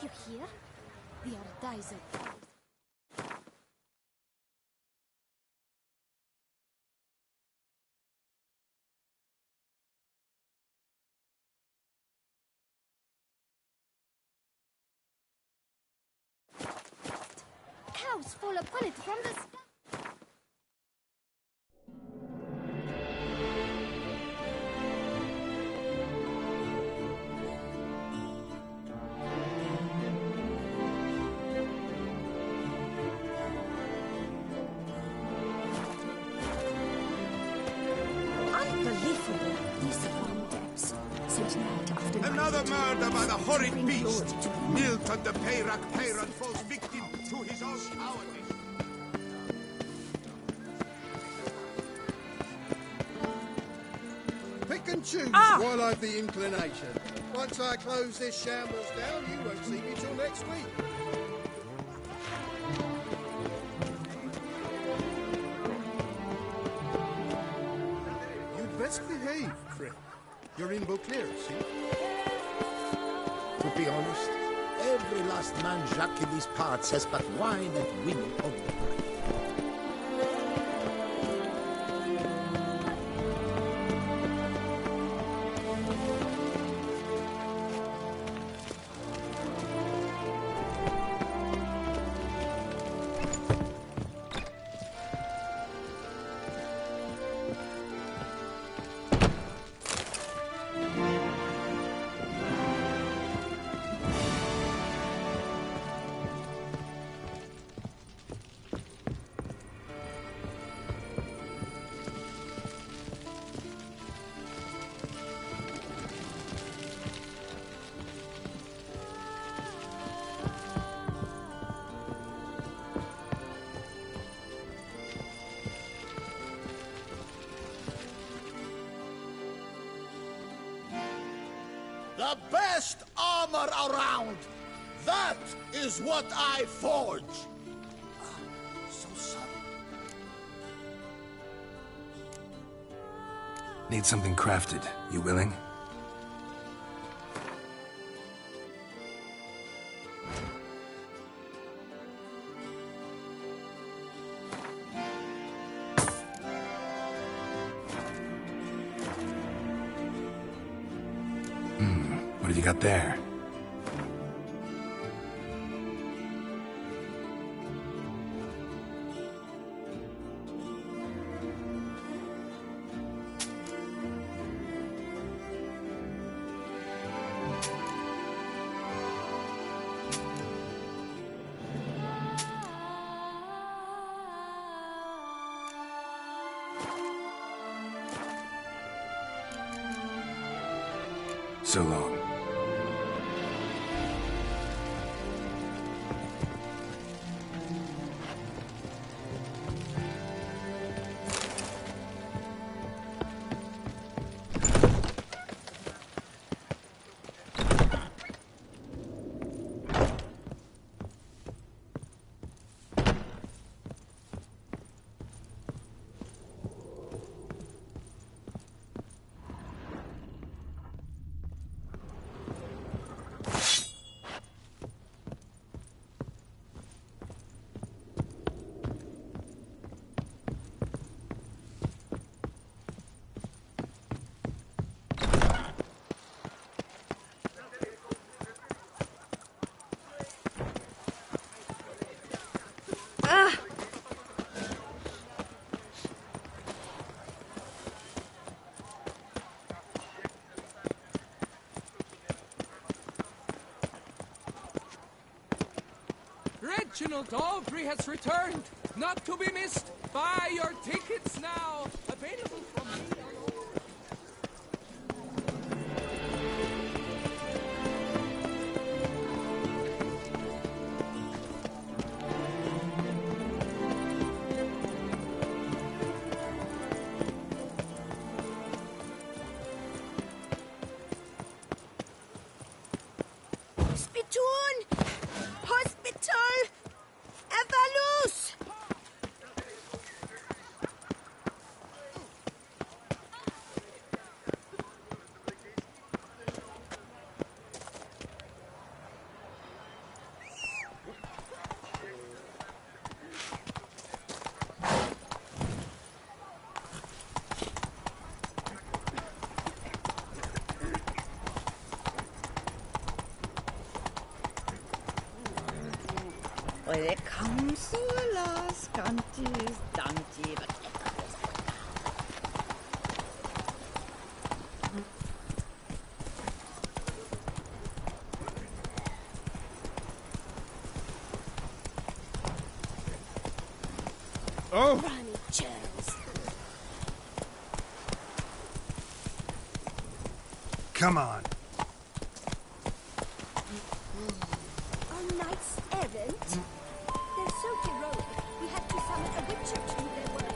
you hear? We are desert. Cows fall upon it from the sky. Another murder by the horrid beast! Milton the Peyrak Peyron falls victim to his own cowardice. Pick and choose while I've the inclination. Once I close this shambles down, you won't see me till next week. You'd best behave, Crick. You're in Beauclair, see? To be honest, every last man Jacques in these parts has but wine and women on the mind. The best armor around! That is what I forge! So sudden. Need something crafted. You willing? What have you got there? So long. Reginald Aubrey has returned, not to be missed. Buy your tickets now. Available from me. Spittoon! Hospital! Evalus! When it comes to the last countries, Dante, but Oh! Granny chills. Come on. Our knight's errant? They're so heroic, we had to summon a witcher to do their work.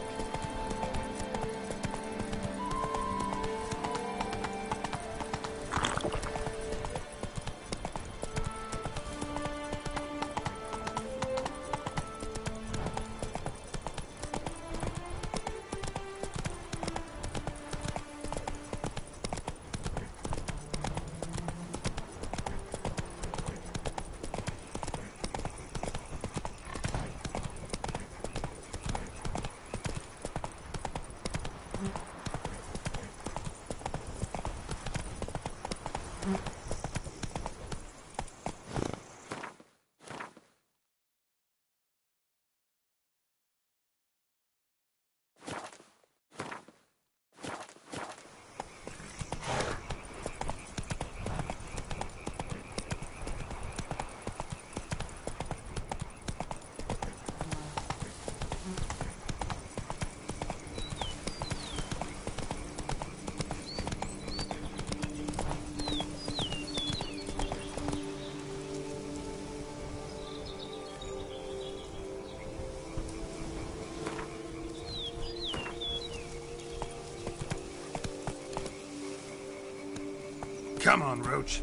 Come on, Roach.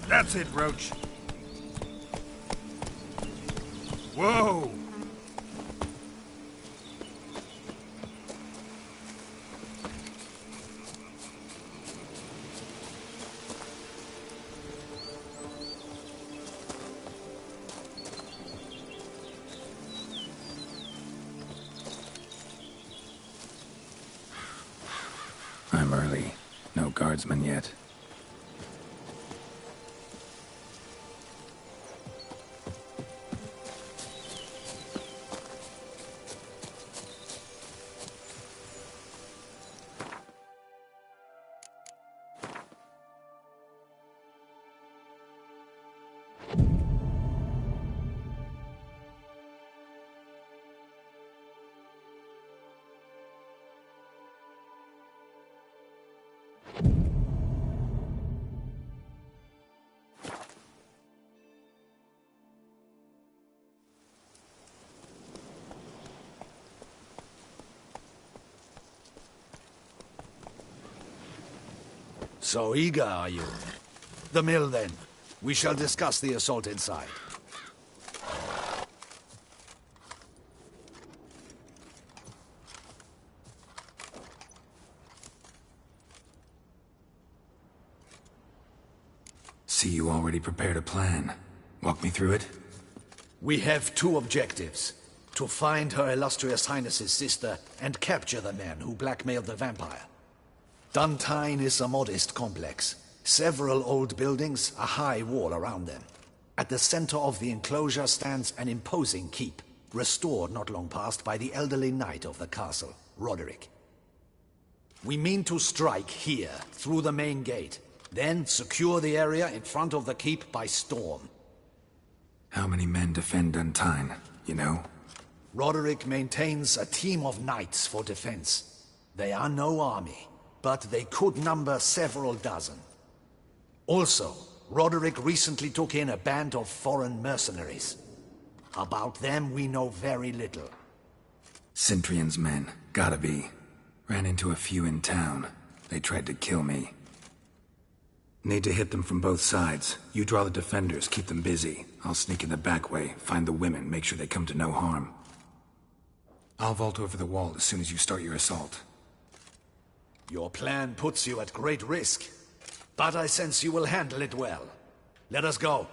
That's it, Roach. Whoa! I'm early. No guardsmen yet. So eager, are you? The mill, then. We shall discuss the assault inside. See, you already prepared a plan. Walk me through it? We have two objectives. To find Her Illustrious Highness's sister and capture the men who blackmailed the vampire. Duntine is a modest complex. Several old buildings, a high wall around them. At the center of the enclosure stands an imposing keep, restored not long past by the elderly knight of the castle, Roderick. We mean to strike here, through the main gate, then secure the area in front of the keep by storm. How many men defend Duntine, you know? Roderick maintains a team of knights for defense. They are no army, but they could number several dozen. Also, Roderick recently took in a band of foreign mercenaries. About them we know very little. Cintrian's men, gotta be. Ran into a few in town. They tried to kill me. Need to hit them from both sides. You draw the defenders, keep them busy. I'll sneak in the back way, find the women, make sure they come to no harm. I'll vault over the wall as soon as you start your assault. Your plan puts you at great risk, but I sense you will handle it well. Let us go.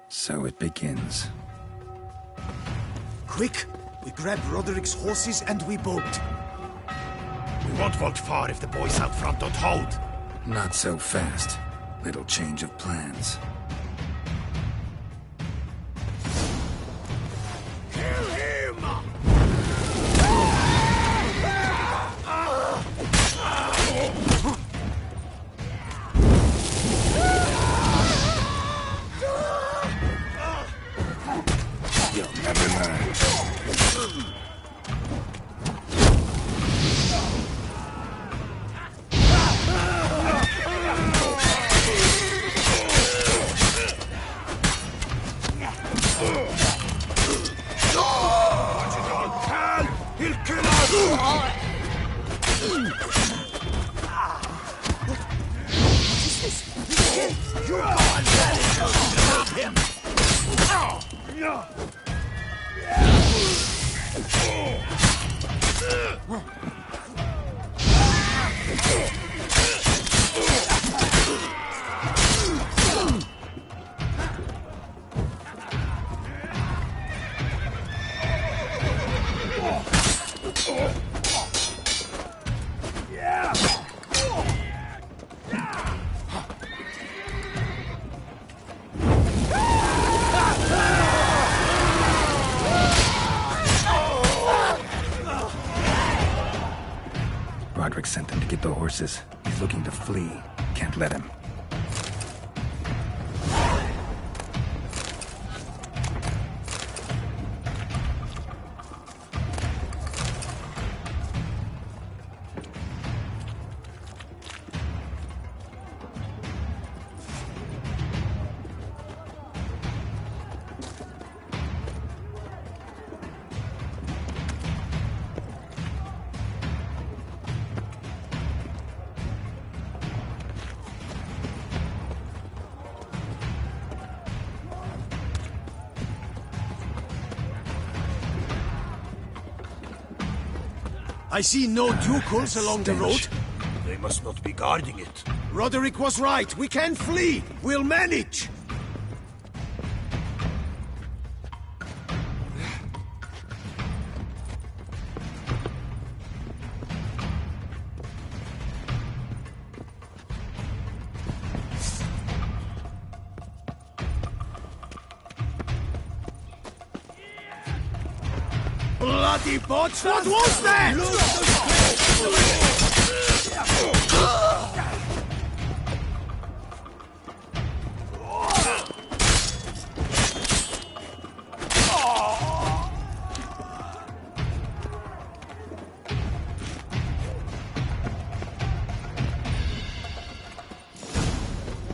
So it begins. Quick! We grab Roderick's horses and we bolt. We won't walk far if the boys out front don't hold. Not so fast. Little change of plans. Kill him! You'll never learn. Roderick sent them to get the horses. He's looking to flee. Can't let him. I see no Ducals along the road. They must not be guarding it. Roderick was right. We can flee. We'll manage. Bloody bots! What was that?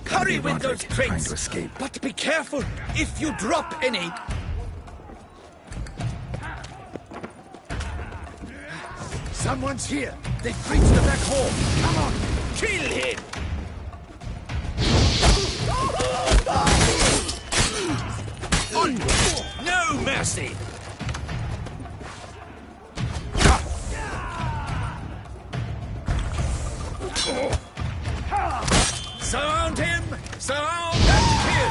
Hurry with those Trying tricks! to escape. But be careful if you drop any. Someone's here. They've reached the back hall. Come on. Kill him! Onward! No mercy! Surround him! Surround and kill!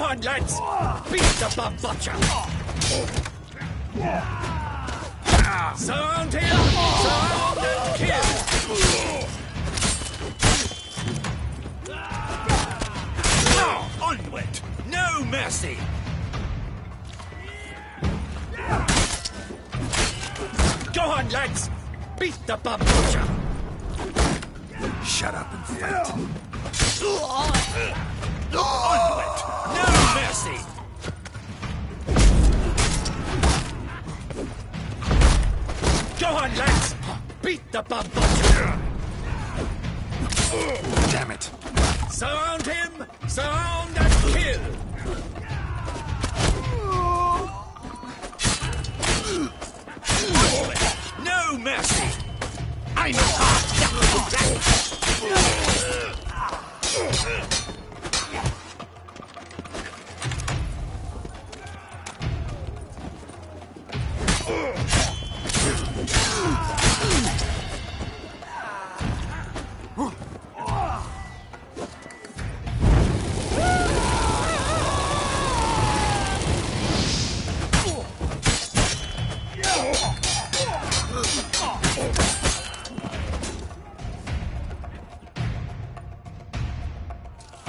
on, lads! Beat the bum butcher! Surround him! Surround and kill! Onward! No mercy! Go on, lads! Beat the bum butcher! Shut up and fight. Onward! No mercy! Go on, lads! Beat the bum butcher! Damn it. Surround him! Surround and kill! No mercy! I'm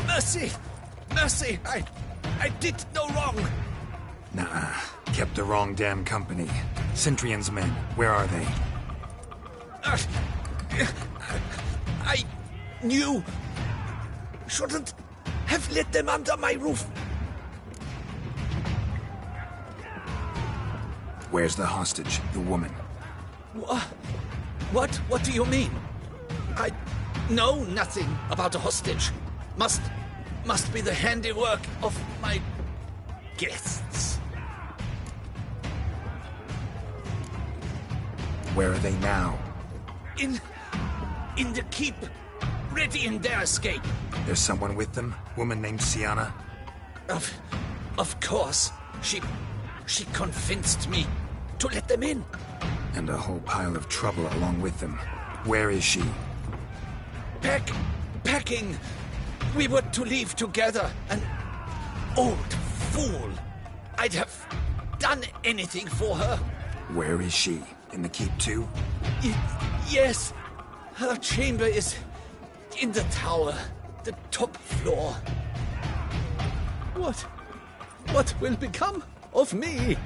Mercy! Mercy! I did no wrong! Nah, kept the wrong damn company. Centrion's men, where are they? I knew... Shouldn't have let them under my roof. Where's the hostage, the woman? What do you mean? I know nothing about a hostage. Must be the handiwork of my guests. Where are they now? In the keep, ready in their escape. There's someone with them? Woman named Sienna? Of course. She convinced me to let them in. And a whole pile of trouble along with them. Where is she? Packing. We were to leave together. An old fool. I'd have done anything for her. Where is she? In the keep too? Yes. Her chamber is in the tower. The top floor. What will become of me?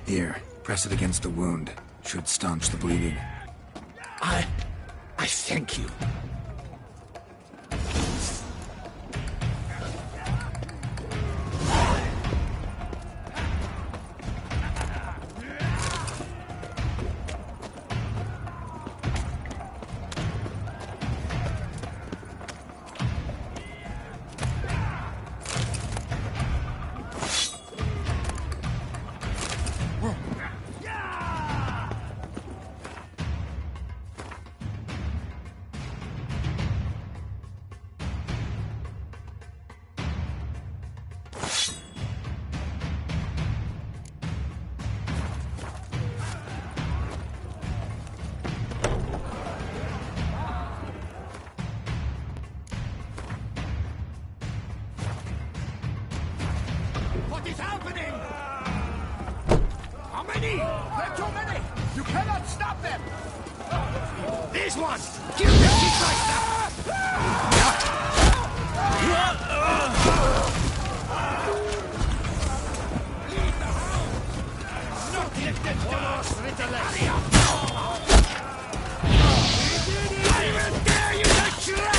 Here, press it against the wound. Should staunch the bleeding. I thank you. What is happening? How many? They're too many! You cannot stop them! These ones! Kill them! Keep right Not let them doors retaliate! I will dare you to try!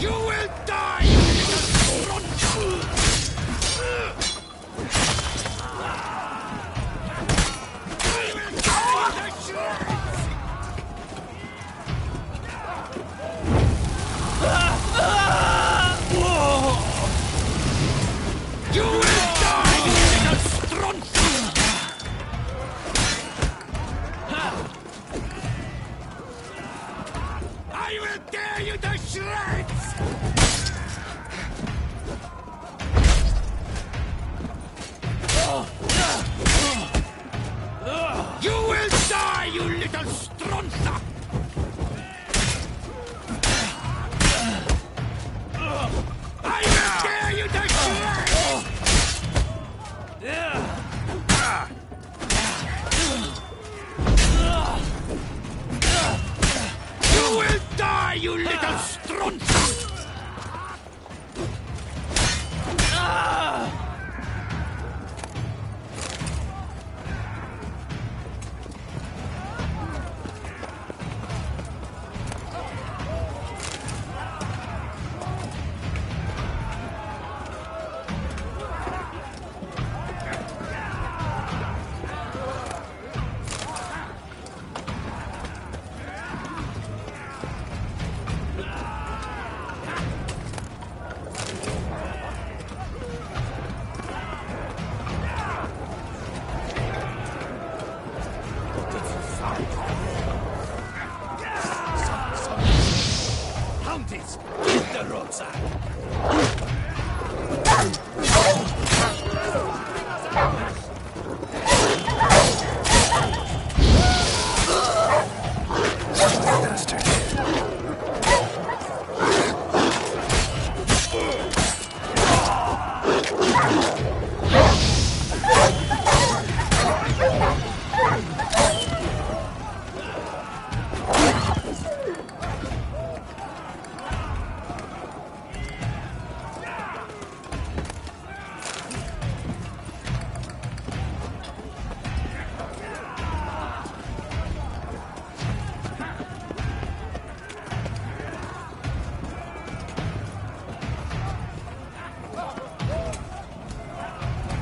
You will die! I dare you to You will die, you little strunt!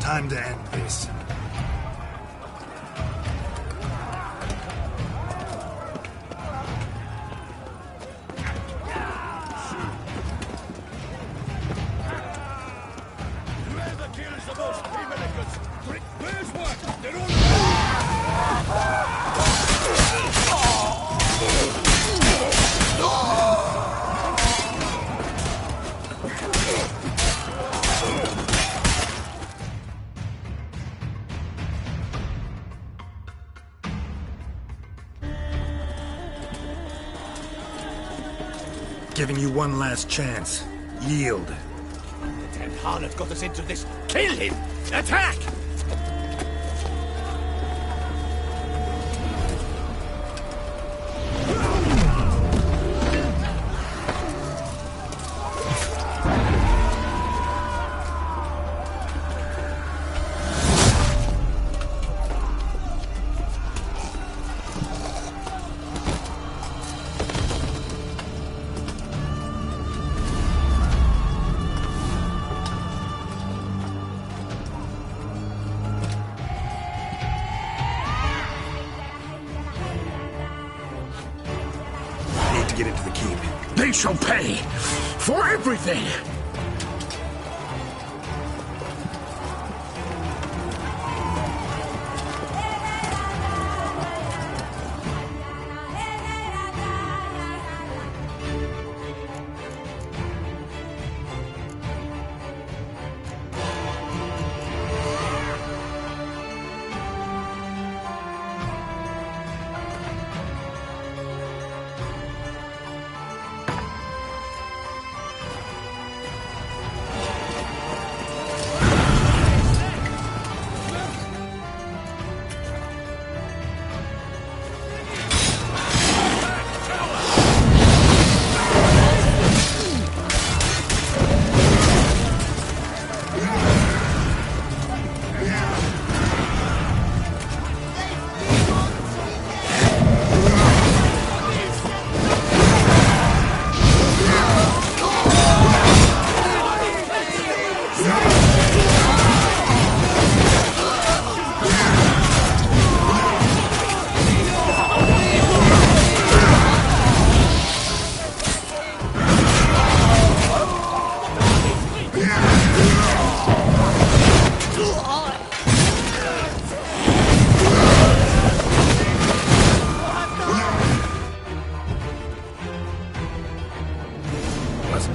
Time to end this. Whoever kills the most Pimelicus, where's one? They're all... Giving you one last chance. Yield. The damned harlot got us into this. Kill him! Attack! Get into the keep. They shall pay for everything!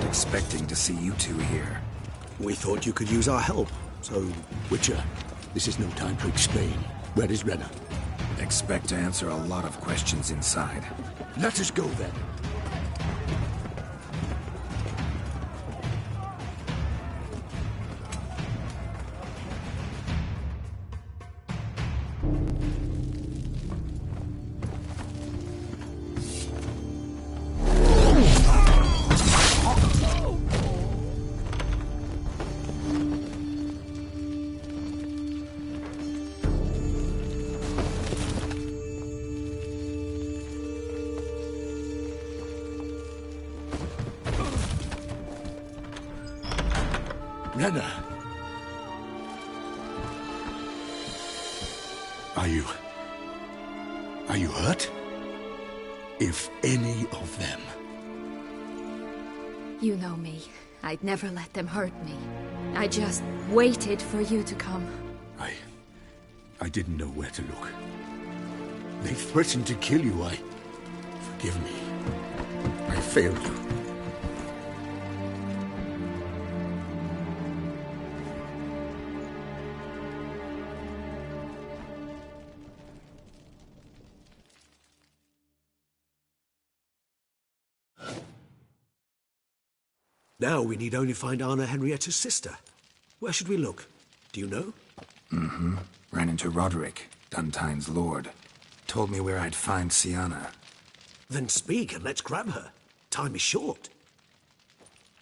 Expecting to see you two here. We thought you could use our help. So, Witcher, this is no time to explain. Where is Renna? Expect to answer a lot of questions inside. Let us go then. Renna. Are you hurt? If any of them. You know me. I'd never let them hurt me. I just waited for you to come. I didn't know where to look. They threatened to kill you. Forgive me. I failed you. Now we need only find Anna Henrietta's sister. Where should we look? Do you know? Mm-hmm. Ran into Roderick, Duntine's lord. Told me where I'd find Sienna. Then speak and let's grab her. Time is short.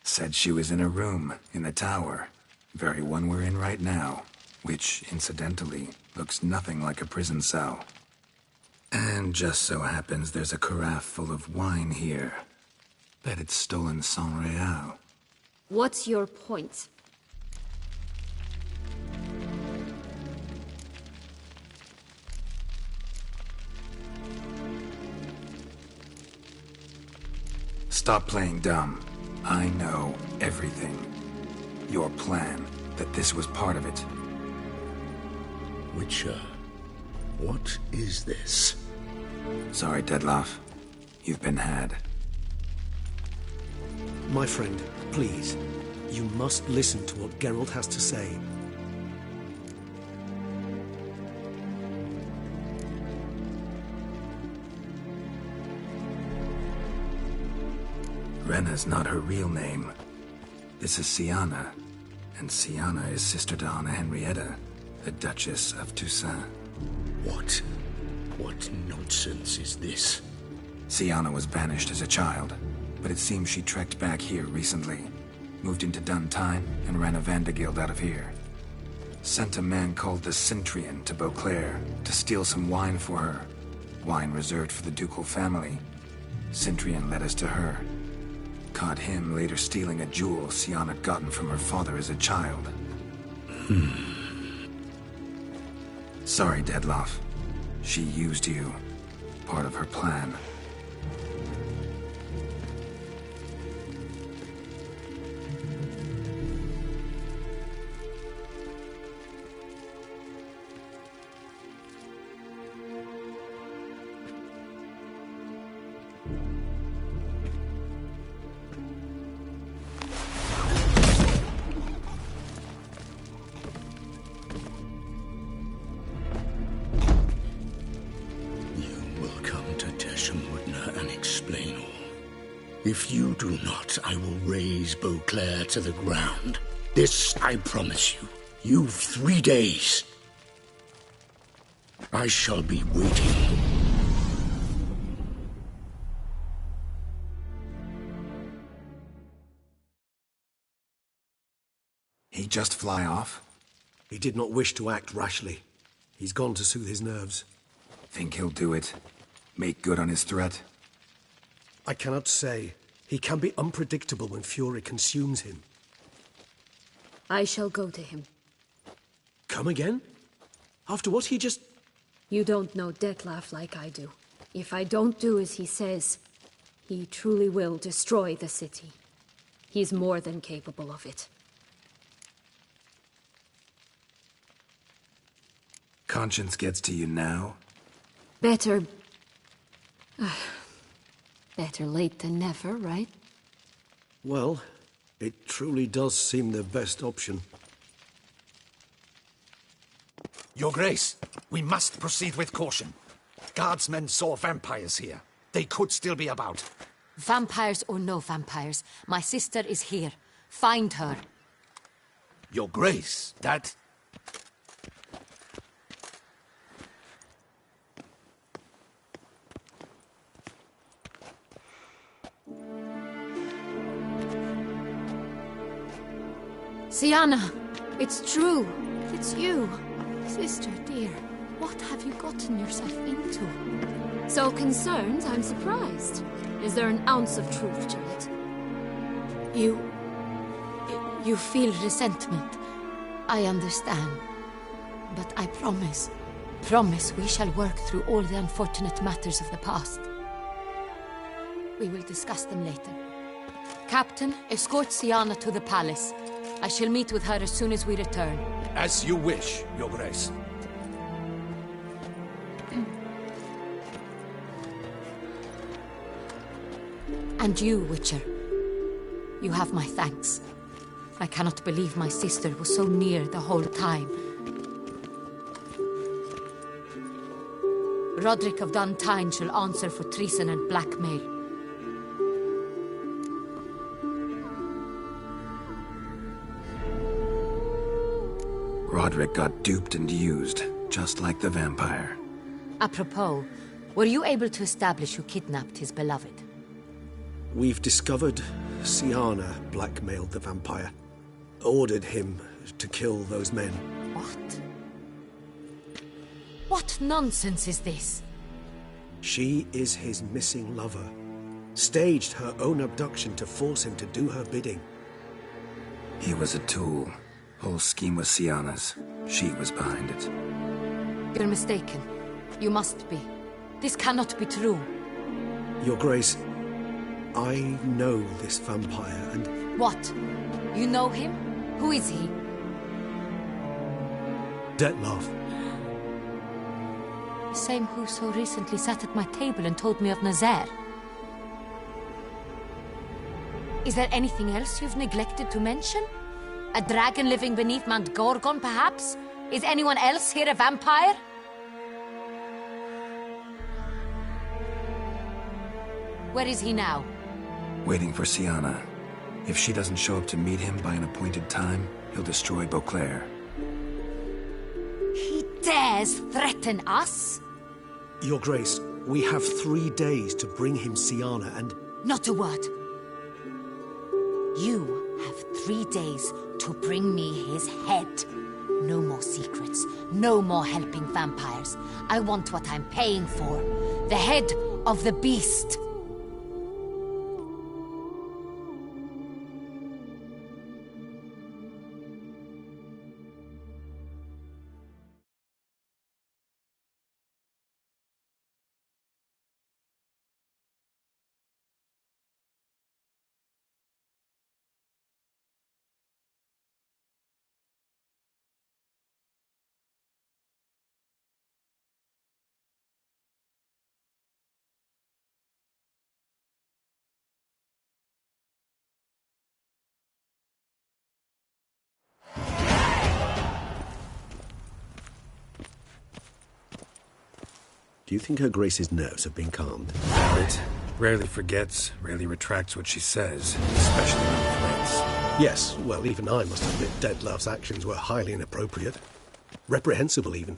Said she was in a room in the tower. Very one we're in right now. Which, incidentally, looks nothing like a prison cell. And just so happens there's a carafe full of wine here. Bet it's stolen Sangre. What's your point? Stop playing dumb. I know everything. Your plan, that this was part of it. Witcher, what is this? Sorry, Dettlaff. You've been had. My friend, please. You must listen to what Geralt has to say. Renna's not her real name. This is Sienna. And Sienna is sister to Anna Henrietta, the Duchess of Toussaint. What nonsense is this? Sienna was banished as a child, but it seems she trekked back here recently. Moved into Duntine and ran a Vandergild out of here. Sent a man called the Centurion to Beauclair to steal some wine for her. Wine reserved for the ducal family. Centurion led us to her. Caught him later stealing a jewel Sienna had gotten from her father as a child. Sorry, Dettlaff. She used you. Part of her plan. If you do not, I will raise Beauclair to the ground. This I promise you. You've 3 days. I shall be waiting. He just fly off? He did not wish to act rashly. He's gone to soothe his nerves. Think he'll do it? Make good on his threat? I cannot say. He can be unpredictable when fury consumes him. I shall go to him. Come again? After what he just... You don't know Dettlaff like I do. If I don't do as he says, he truly will destroy the city. He's more than capable of it. Conscience gets to you now? Better... Better late than never, right? Well, it truly does seem the best option. Your Grace, we must proceed with caution. Guardsmen saw vampires here. They could still be about. Vampires or no vampires, my sister is here. Find her. Your Grace, that... Sienna! It's true! It's you! Sister, dear, what have you gotten yourself into? So concerned, I'm surprised. Is there an ounce of truth to it? You feel resentment. I understand. But I promise we shall work through all the unfortunate matters of the past. We will discuss them later. Captain, escort Siana to the palace. I shall meet with her as soon as we return. As you wish, Your Grace. And you, Witcher. You have my thanks. I cannot believe my sister was so near the whole time. Roderick of Duntine shall answer for treason and blackmail. Roderick got duped and used, just like the vampire. Apropos, were you able to establish who kidnapped his beloved? We've discovered Siana blackmailed the vampire. Ordered him to kill those men. What? What nonsense is this? She is his missing lover. Staged her own abduction to force him to do her bidding. He was a tool. Whole scheme was Siana's. She was behind it. You're mistaken. You must be. This cannot be true. Your Grace, I know this vampire and... What? You know him? Who is he? Dettlaff. The same who so recently sat at my table and told me of Nazaire. Is there anything else you've neglected to mention? A dragon living beneath Mount Gorgon, perhaps? Is anyone else here a vampire? Where is he now? Waiting for Siana. If she doesn't show up to meet him by an appointed time, he'll destroy Beauclair. He dares threaten us? Your Grace, we have 3 days to bring him Siana and... Not a word. You have 3 days to bring me his head. No more secrets. No more helping vampires. I want what I'm paying for. The head of the beast. Do you think Her Grace's nerves have been calmed? It rarely forgets, rarely retracts what she says, especially when threats. Yes, well, even I must admit Dettlaff's actions were highly inappropriate. Reprehensible, even.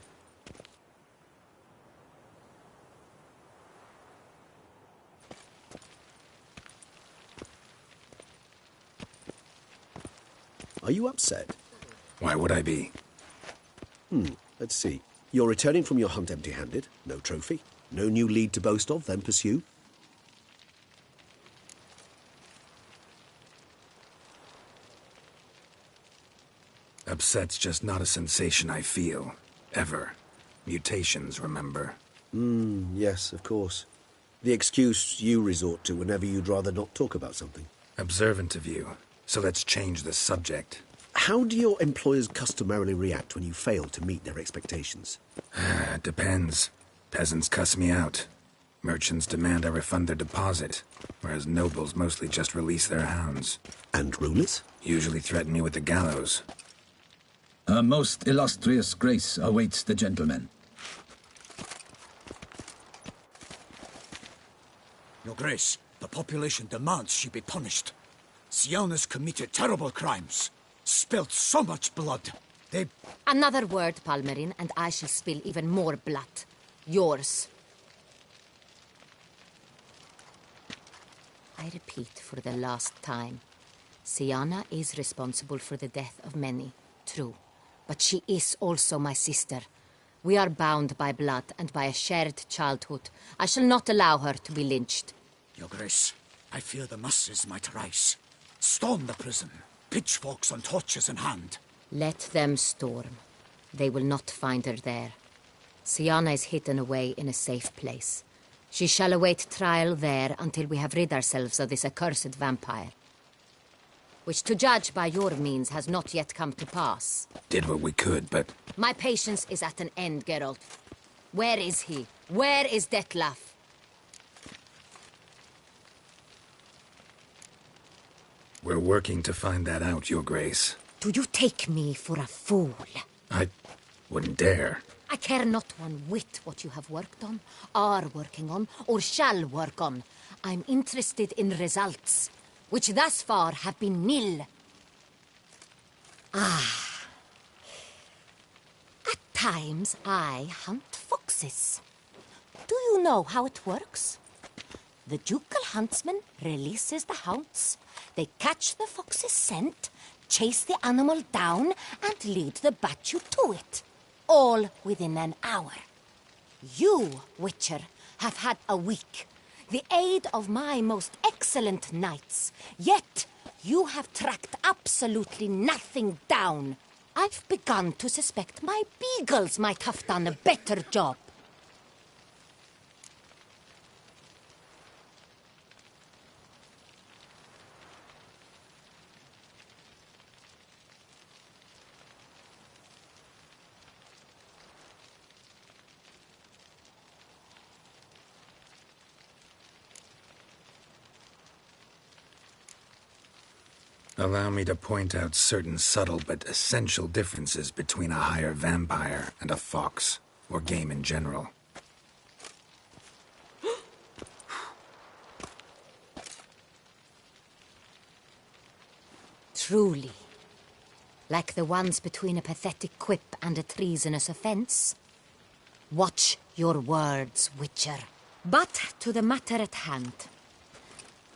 Are you upset? Why would I be? Let's see. You're returning from your hunt empty-handed. No trophy. No new lead to boast of, then pursue. Upset's just not a sensation I feel. Ever. Mutations, remember? Yes, of course. The excuse you resort to whenever you'd rather not talk about something. Observant of you. So let's change the subject. How do your employers customarily react when you fail to meet their expectations? Depends. Peasants cuss me out. Merchants demand I refund their deposit, whereas nobles mostly just release their hounds. And rulers? Usually threaten me with the gallows. Her most illustrious grace awaits the gentleman. Your Grace, the population demands she be punished. Siana's committed terrible crimes. Spilt so much blood. They... Another word, Palmerin, and I shall spill even more blood. Yours. I repeat for the last time. Siana is responsible for the death of many, true. But she is also my sister. We are bound by blood and by a shared childhood. I shall not allow her to be lynched. Your Grace, I fear the masses might rise. Storm the prison. pitchforks and torches in hand. Let them storm. They will not find her there. Siana is hidden away in a safe place. She shall await trial there until we have rid ourselves of this accursed vampire. Which, to judge by your means, has not yet come to pass. Did what we could, but... My patience is at an end, Geralt. Where is he? Where is Detlef? We're working to find that out, Your Grace. Do you take me for a fool? I wouldn't dare. I care not one whit what you have worked on, are working on, or shall work on. I'm interested in results, which thus far have been nil. At times I hunt foxes. Do you know how it works? The ducal huntsman releases the hounds. They catch the fox's scent, chase the animal down, and lead the Batu to it. All within an hour. You, Witcher, have had a week. The aid of my most excellent knights. Yet, you have tracked absolutely nothing down. I've begun to suspect my beagles might have done a better job. Allow me to point out certain subtle but essential differences between a higher vampire and a fox, or game in general. Truly. Like the ones between a pathetic quip and a treasonous offense. Watch your words, Witcher. But to the matter at hand.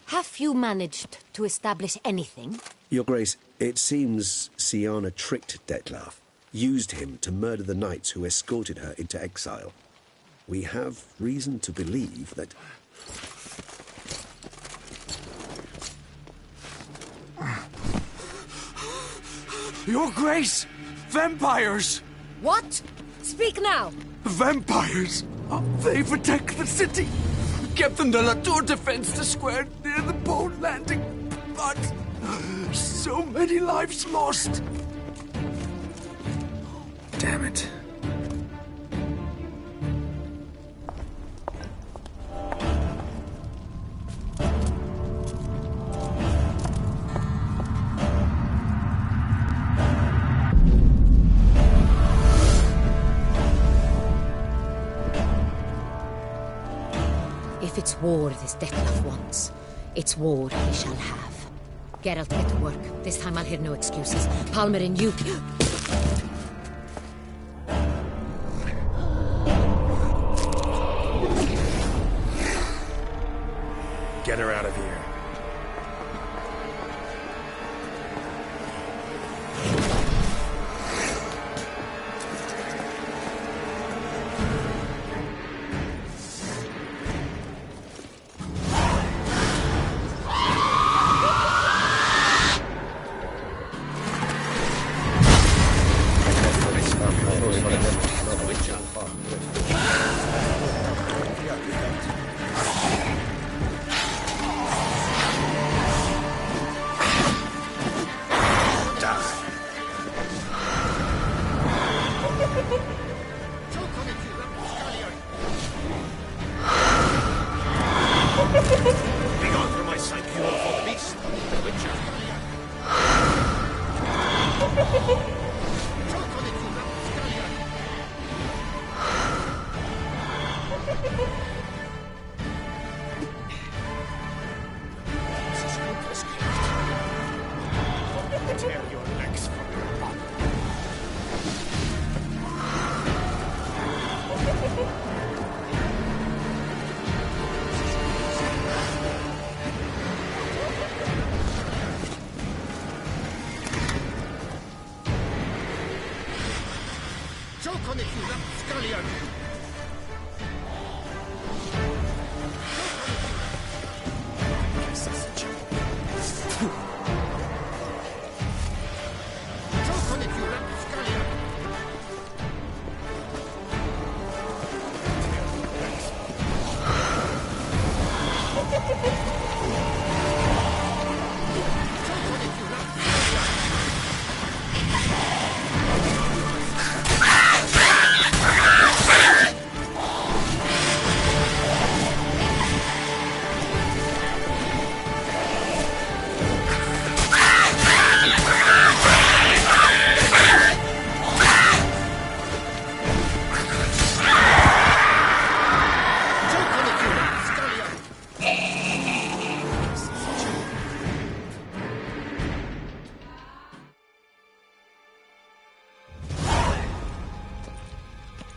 Have you managed to establish anything? Your Grace, it seems Siana tricked Detlef, used him to murder the knights who escorted her into exile. We have reason to believe that... Your Grace! Vampires! What? Speak now! Vampires! They protect the city! Captain de la Tour defends the square near the boat landing, but so many lives lost. Damn it. If it's war this Detlef wants, it's war he shall have. Geralt, get to work. This time I'll hear no excuses. Palmer and you... Get her out of here.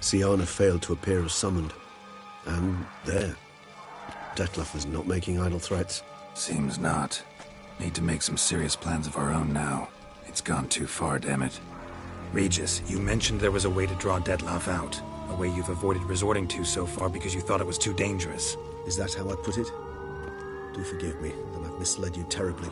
Siana failed to appear as summoned. And there. Dettlaff is not making idle threats. Seems not. Need to make some serious plans of our own now. It's gone too far, damn it. Regis, you mentioned there was a way to draw Dettlaff out. A way you've avoided resorting to so far because you thought it was too dangerous. Is that how I put it? Do forgive me that I've misled you terribly.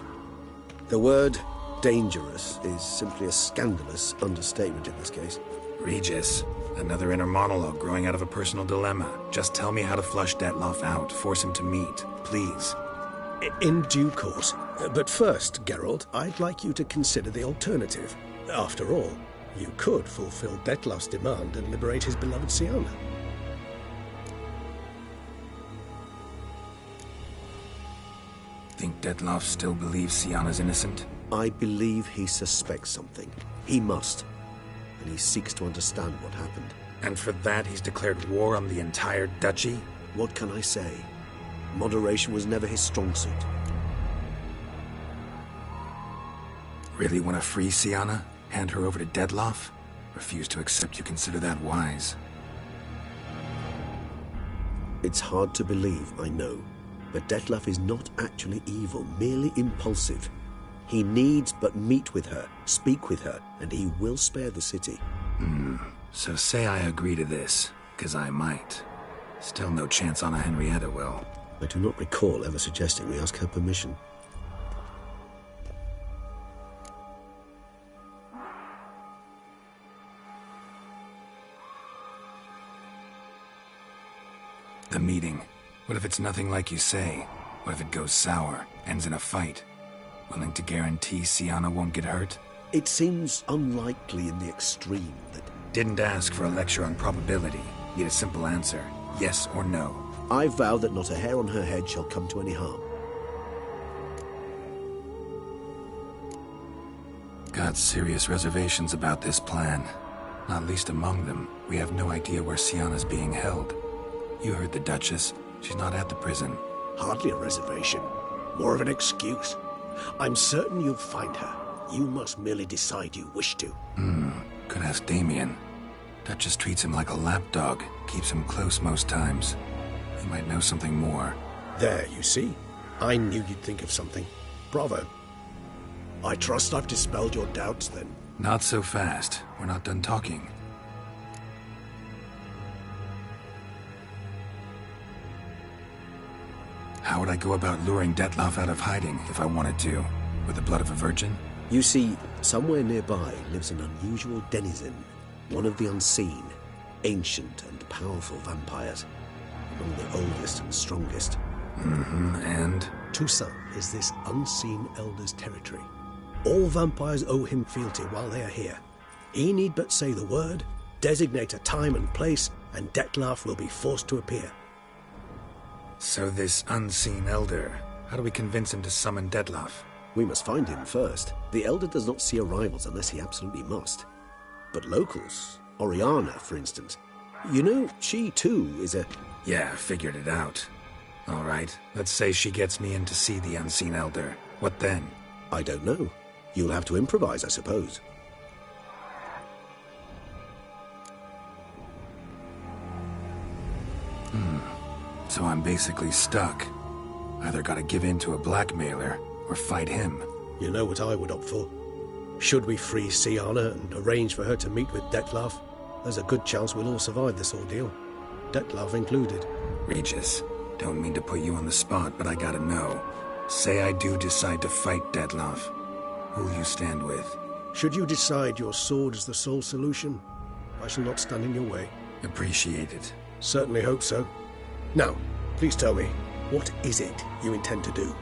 The word dangerous is simply a scandalous understatement in this case. Regis, another inner monologue growing out of a personal dilemma. Just tell me how to flush Dettlaff out, force him to meet, please. In due course. But first, Geralt, I'd like you to consider the alternative. After all, you could fulfill Dettlaff's demand and liberate his beloved Siana. Think Dettlaff still believes Siana's innocent? I believe he suspects something. He must. And he seeks to understand what happened. And for that he's declared war on the entire duchy? What can I say? Moderation was never his strong suit. Really want to free Siana? Hand her over to Dettlaff? Refuse to accept you consider that wise. It's hard to believe, I know. But Dettlaff is not actually evil, merely impulsive. He needs but meet with her, speak with her, and he will spare the city. So say I agree to this, 'cause I might. Still no chance Anna Henrietta will. I do not recall ever suggesting we ask her permission. The meeting. What if it's nothing like you say? What if it goes sour, ends in a fight? Willing to guarantee Siana won't get hurt? It seems unlikely in the extreme that... Didn't ask for a lecture on probability. Need a simple answer. Yes or no. I vow that not a hair on her head shall come to any harm. Got serious reservations about this plan. Not least among them, we have no idea where Siana's being held. You heard the Duchess. She's not at the prison. Hardly a reservation. More of an excuse. I'm certain you'll find her. You must merely decide you wish to. Could ask Damien. Duchess treats him like a lapdog. Keeps him close most times. He might know something more. There, you see? I knew you'd think of something. Bravo. I trust I've dispelled your doubts, then. Not so fast. We're not done talking. How would I go about luring Dettlaff out of hiding if I wanted to? With the blood of a virgin? You see, somewhere nearby lives an unusual denizen. One of the unseen, ancient and powerful vampires. Among the oldest and strongest. And? Toussaint is this unseen elder's territory. All vampires owe him fealty while they are here. He need but say the word, designate a time and place, and Dettlaff will be forced to appear. So this unseen elder, how do we convince him to summon Dettlaff? We must find him first. The elder does not see arrivals unless he absolutely must. But locals, Orianna, for instance. You know, she too is a... Yeah, figured it out. All right, let's say she gets me in to see the unseen elder. What then? I don't know. You'll have to improvise, I suppose. So I'm basically stuck. Either gotta give in to a blackmailer, or fight him. You know what I would opt for. Should we free Siana and arrange for her to meet with Dettlaff, there's a good chance we'll all survive this ordeal. Dettlaff included. Regis, don't mean to put you on the spot, but I gotta know. Say I do decide to fight Dettlaff. Who'll you stand with? Should you decide your sword is the sole solution, I shall not stand in your way. Appreciate it. Certainly hope so. Now, please tell me, what is it you intend to do?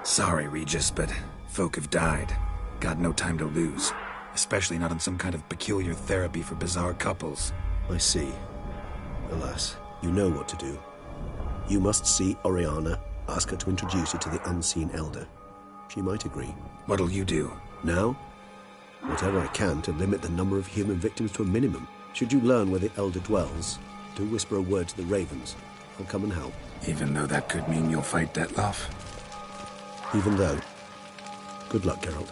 Sorry, Regis, but folk have died. Got no time to lose. Especially not on some kind of peculiar therapy for bizarre couples. I see. Alas, you know what to do. You must see Orianna, ask her to introduce you to the unseen elder. She might agree. What'll you do? Now? Whatever I can to limit the number of human victims to a minimum. Should you learn where the elder dwells, do whisper a word to the ravens. I'll come and help. Even though that could mean you'll fight Detloff? Even though. Good luck, Geralt.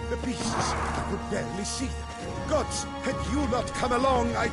The beasts. I could barely see them. Gods, had you not come along, I...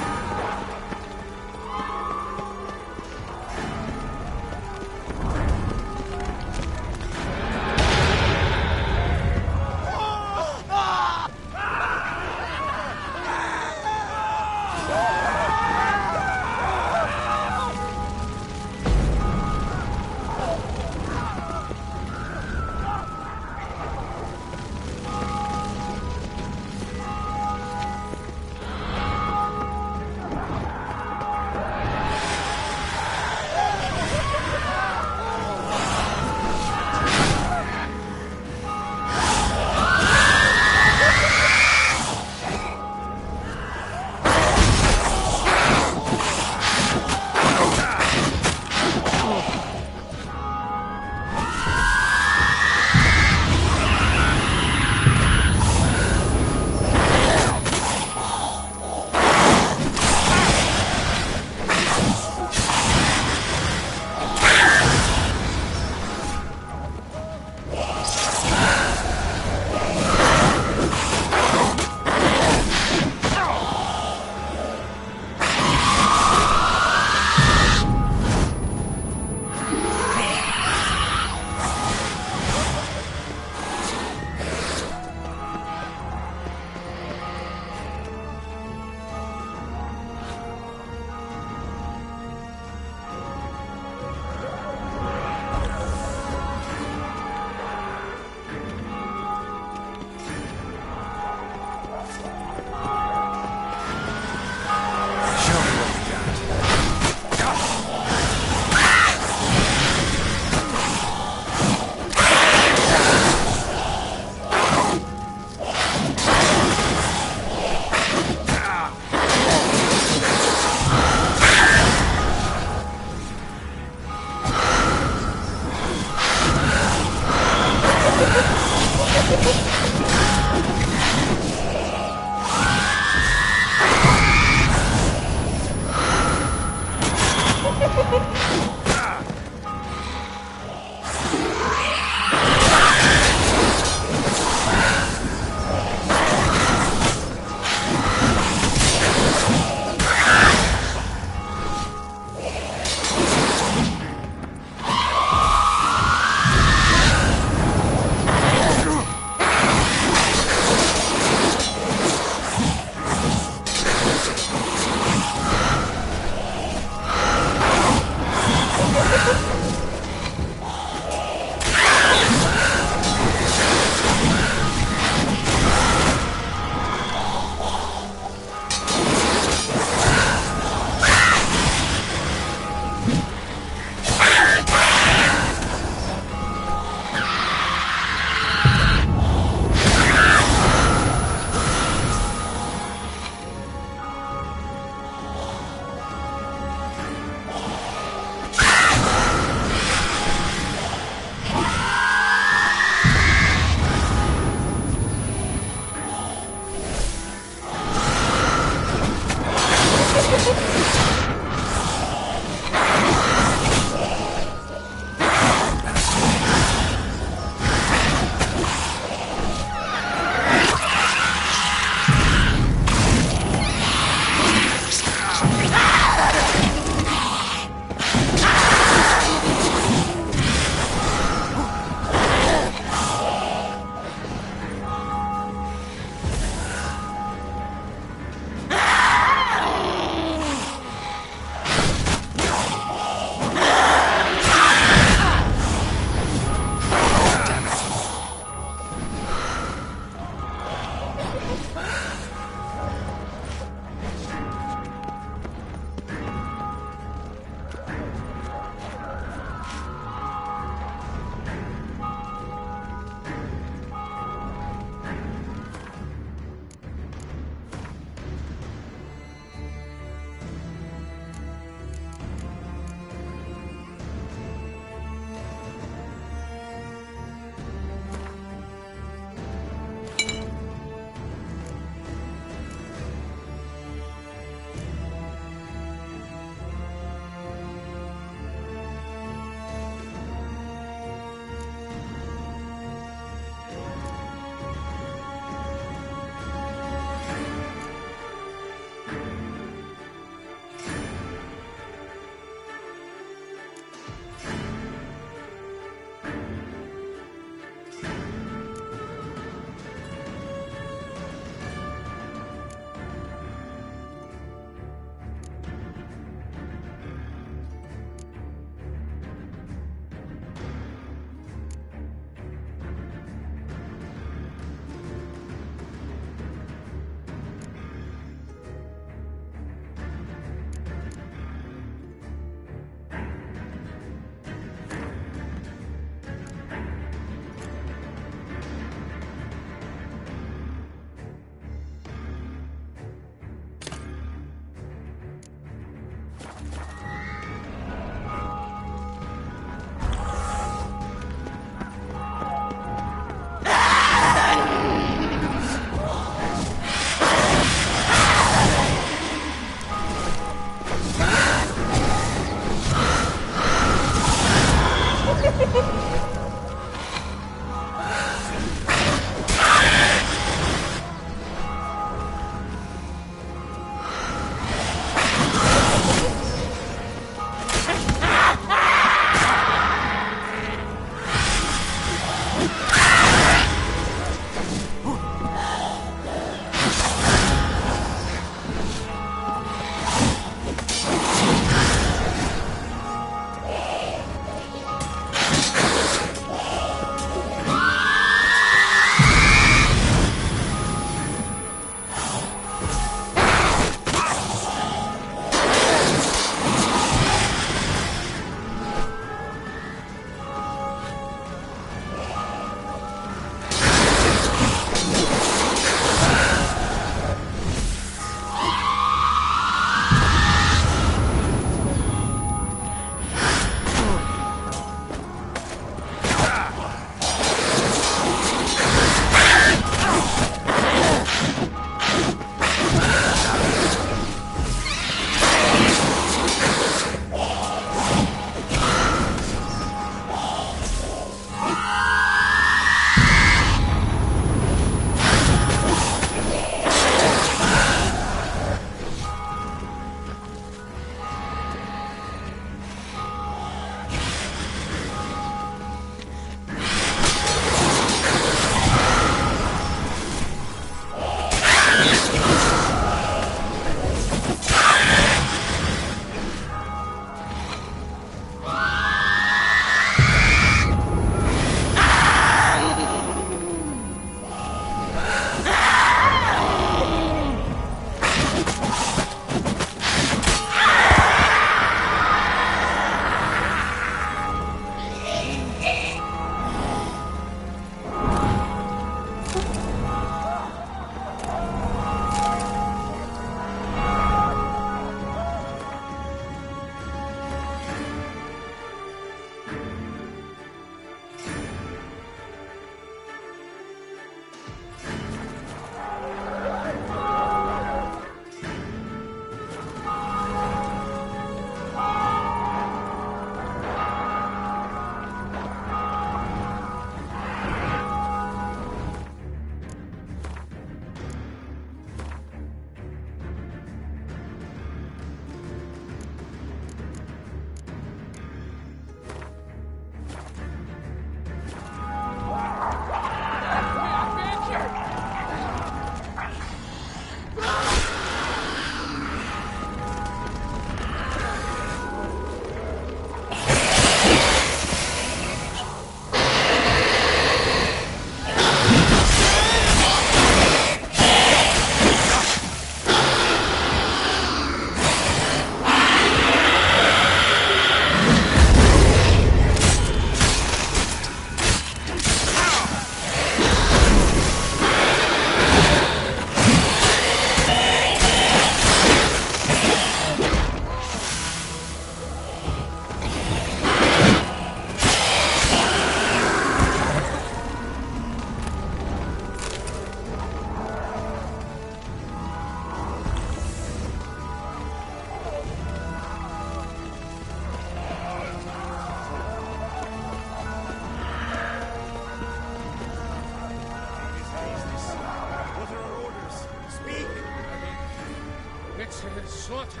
slaughter.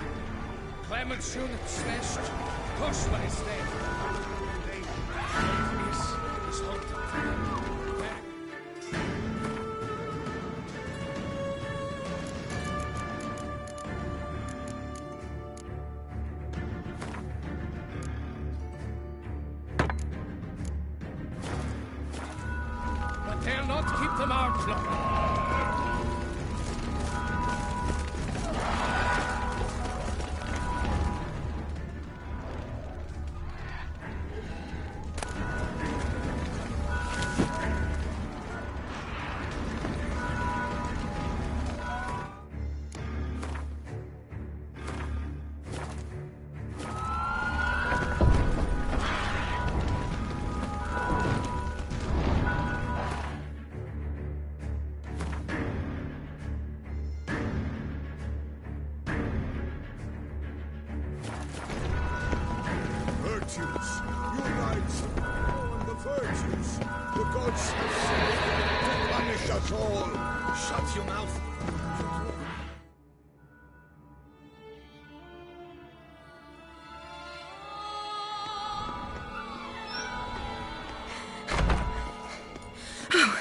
Clement Shunit slashed. Toshma is dead. This is haunted. But they'll not keep them out long. Virtues, you rights, oh, and the virtues. The gods have sent to punish us all. Shut your mouth.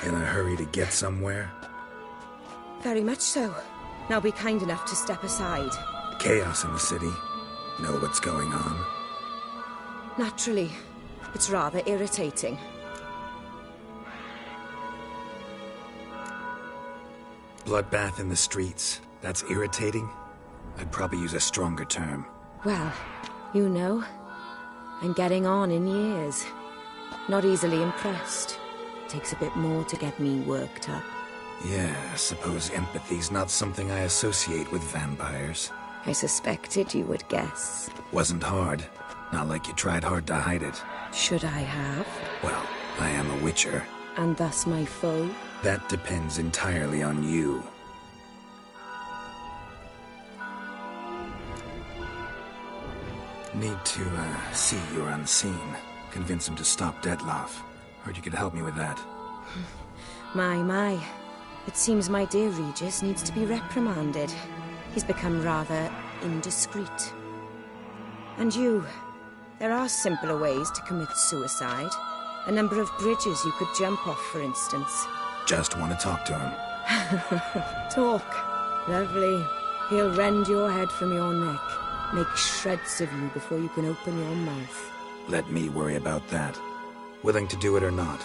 In a hurry to get somewhere? Very much so. Now be kind enough to step aside. Chaos in the city. Know what's going on? Naturally. It's rather irritating. Bloodbath in the streets. That's irritating? I'd probably use a stronger term. Well, you know, I'm getting on in years. Not easily impressed. Takes a bit more to get me worked up. Yeah, I suppose empathy's not something I associate with vampires. I suspected you would guess. Wasn't hard. Not like you tried hard to hide it. Should I have? Well, I am a witcher. And thus my foe? That depends entirely on you. Need to, see you're unseen. Convince him to stop Detloff. Heard you could help me with that. My. It seems my dear Regis needs to be reprimanded. He's become rather indiscreet. And you, there are simpler ways to commit suicide. A number of bridges you could jump off, for instance. Just want to talk to him. Talk. Lovely. He'll rend your head from your neck. Make shreds of you before you can open your mouth. Let me worry about that. Willing to do it or not?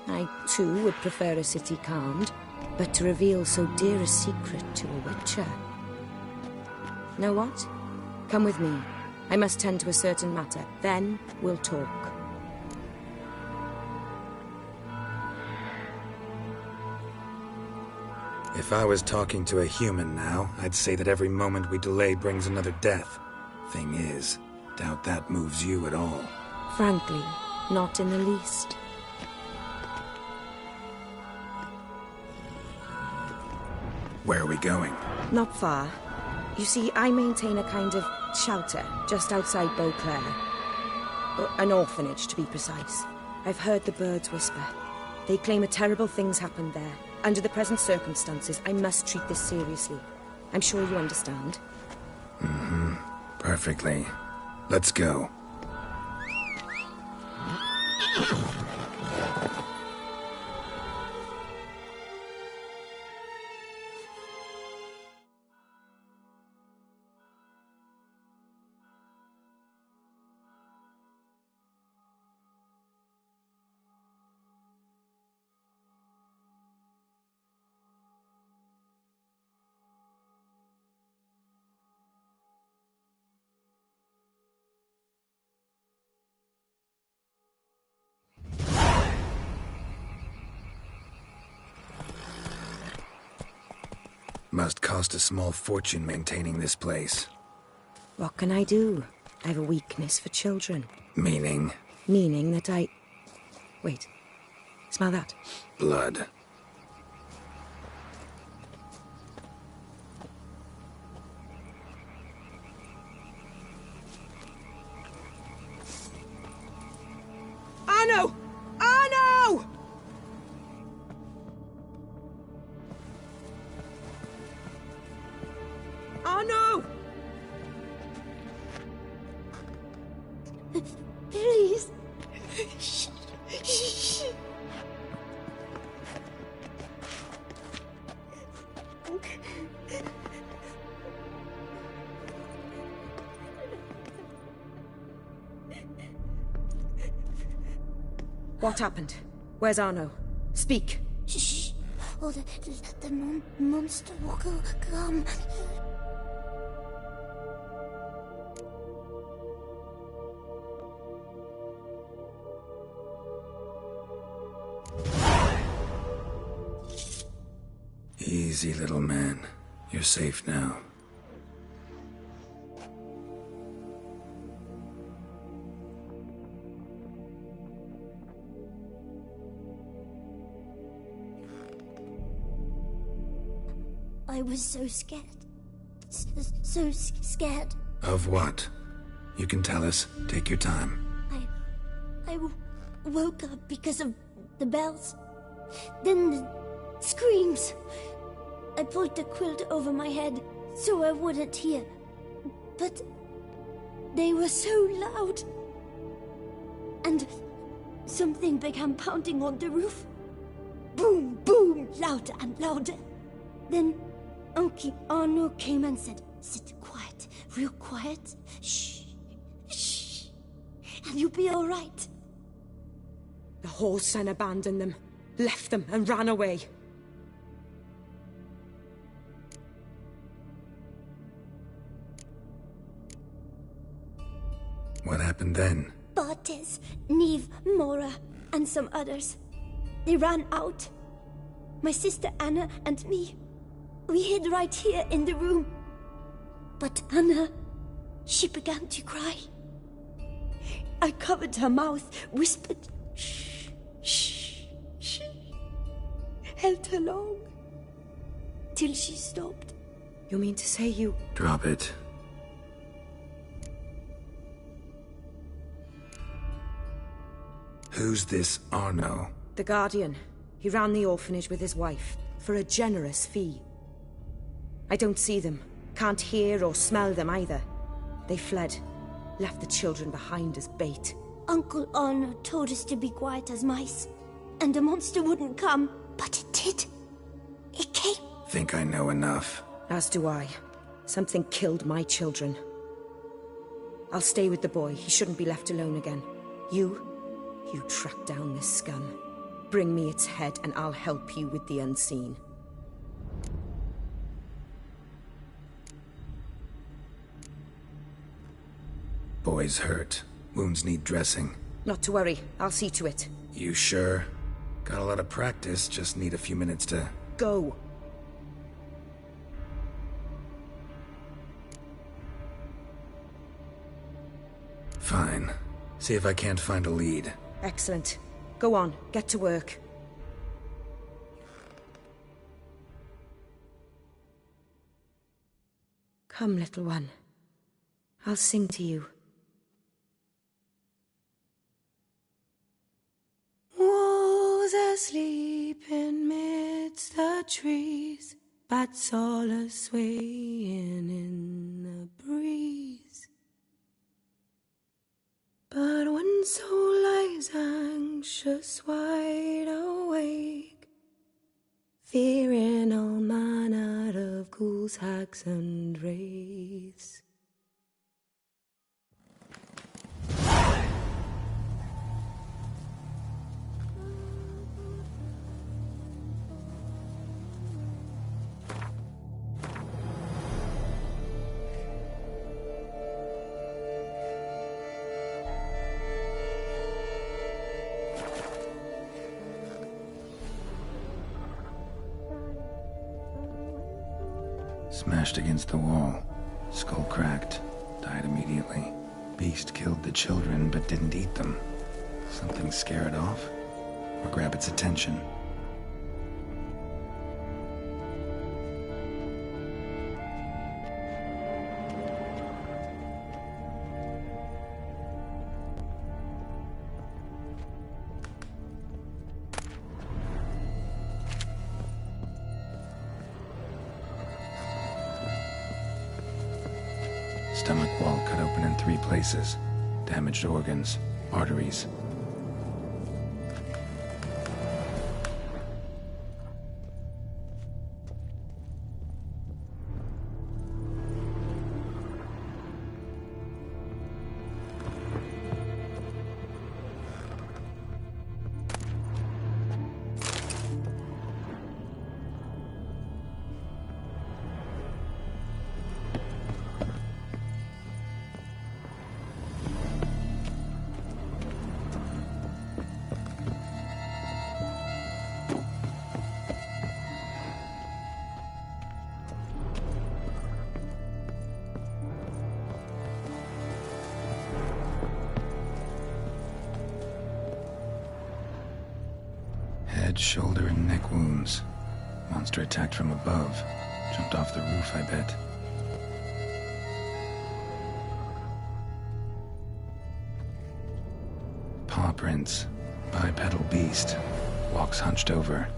I, too, would prefer a city calmed, but to reveal so dear a secret to a witcher. Know what? Come with me. I must tend to a certain matter. Then we'll talk. If I was talking to a human now, I'd say that every moment we delay brings another death. Thing is, doubt that moves you at all. Frankly, not in the least. Where are we going? Not far. You see, I maintain a kind of shelter just outside Beauclair. An orphanage, to be precise. I've heard the birds whisper. They claim a terrible thing's happened there. Under the present circumstances, I must treat this seriously. I'm sure you understand. Perfectly. Let's go. Must cost a small fortune maintaining this place. What can I do? I have a weakness for children. Meaning? Meaning that I... Wait. Smell that? Blood. Arno! Arno! Arno! What happened? Where's Arno? Speak. Shh. Oh, the monster will come. Easy, little man. You're safe now. I was so scared. So scared. Of what? You can tell us. Take your time. I woke up because of the bells. Then the screams. I pulled the quilt over my head so I wouldn't hear. But they were so loud. And something began pounding on the roof. Boom, boom, louder and louder. Then Uncle Arno came and said, "Sit quiet, real quiet. Shh, shh, and you'll be all right." The whole son abandoned them, left them and ran away. What happened then? Bartes, Neve, Mora, and some others. They ran out. My sister Anna and me, we hid right here in the room. But Anna, she began to cry. I covered her mouth, whispered, "Shh, shh, shh." Held her long, till she stopped. You mean to say you... Drop it. Who's this Arno? The Guardian. He ran the orphanage with his wife, for a generous fee. I don't see them, can't hear or smell them either. They fled, left the children behind as bait. Uncle Arno told us to be quiet as mice, and the monster wouldn't come, but it did. It came. Think I know enough. As do I. Something killed my children. I'll stay with the boy. He shouldn't be left alone again. You track down this scum. Bring me its head and I'll help you with the unseen. Boy's hurt. Wounds need dressing. Not to worry. I'll see to it. You sure? Got a lot of practice, just need a few minutes to... Go. Fine. See if I can't find a lead. Excellent. Go on, get to work. Come, little one. I'll sing to you. Wolves asleep in midst the trees, bats all a-swaying in the breeze. But one soul lies anxious, wide awake, fearing all manner of ghouls, hags, and wraiths. Smashed against the wall. Skull cracked. Died immediately. Beast killed the children, but didn't eat them. Something scare it off? Or grab its attention? Stomach wall cut open in 3 places. Damaged organs, arteries. Head, shoulder, and neck wounds. Monster attacked from above. Jumped off the roof, I bet. Paw prints. Bipedal beast. Walks hunched over.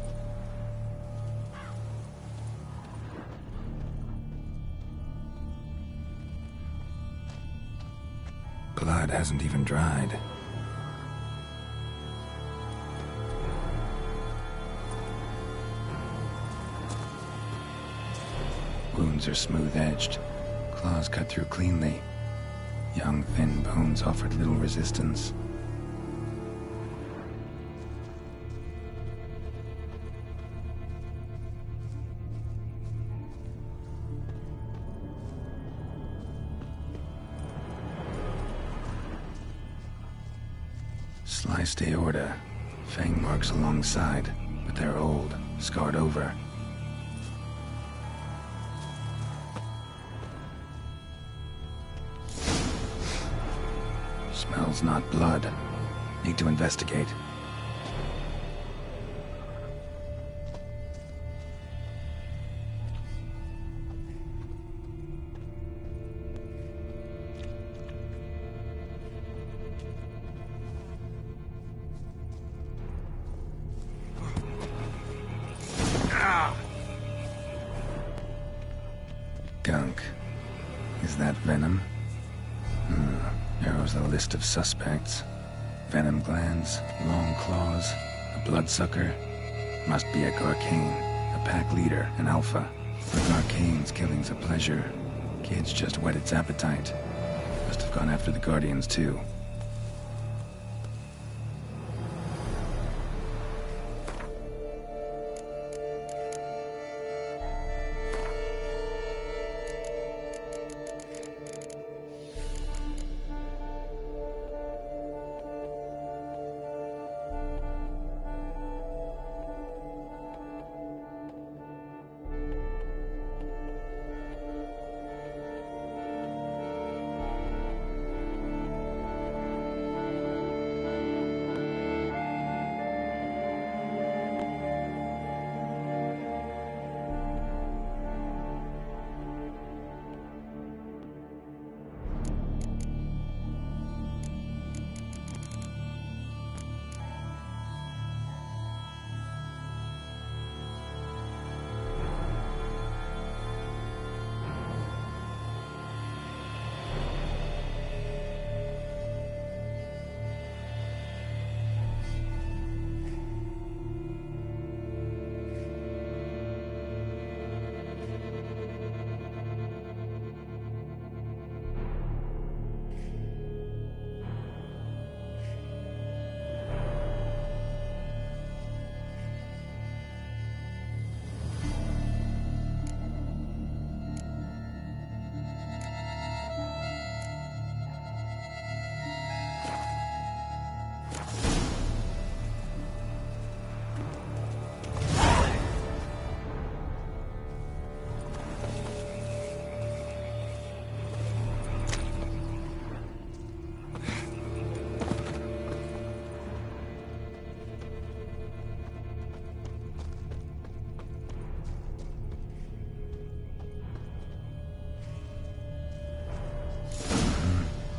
Blood hasn't even dried. Wounds are smooth-edged. Claws cut through cleanly. Young, thin bones offered little resistance. Sliced aorta. Fang marks alongside, but they're old, scarred over. Smells not blood. Need to investigate. Gunk. Is that venom? Narrows the list of suspects. Venom glands, long claws, a bloodsucker. Must be a Garcane, a pack leader, an alpha. For Garcane's killing's a pleasure. Kid's just whet its appetite. Must have gone after the Guardians too.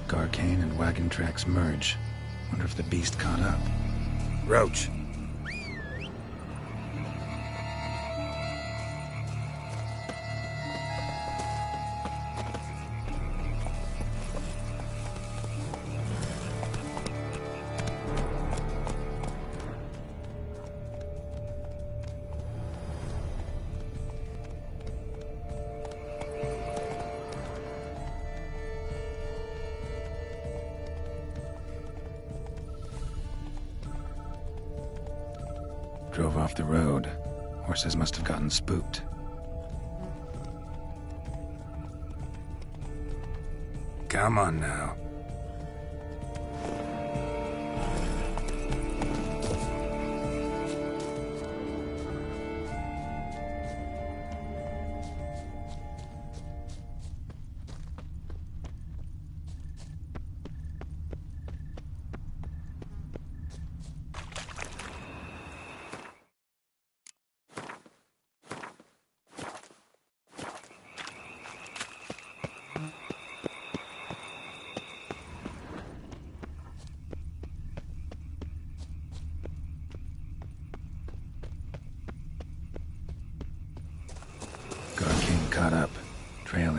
Garcane and wagon tracks merge. Wonder if the beast caught up. Roach. Drove off the road. Horses must have gotten spooked. Come on now.